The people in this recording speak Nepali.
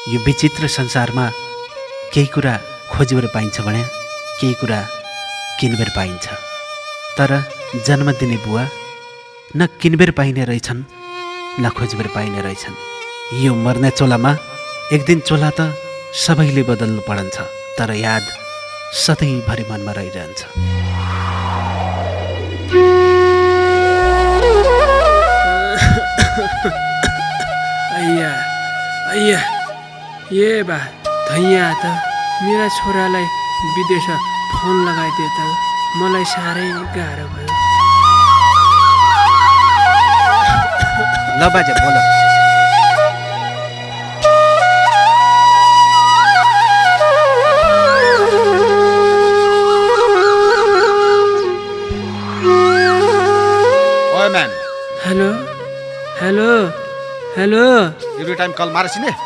यो विचित्र संसारमा केही कुरा खोजिबर पाइन्छ भने केही कुरा किनबेर पाइन्छ। तर जन्म दिने बुवा न किनबेर पाइने रहेछन् न खोजिबर पाइने रहेछन्। यो मर्ने चोलामा एक दिन चोला त सबैले बदल्नु पर्छ, तर याद सधैँभरि मनमा रहिरहन्छ। अय्या अय्या ये बा धैया त मेरा छोरालाई विदेश फोन लगाइदिए त मलाई साह्रै गाह्रो भयो। ल बाजे बोल। ओए man, hello hello hello every time कल मारसिने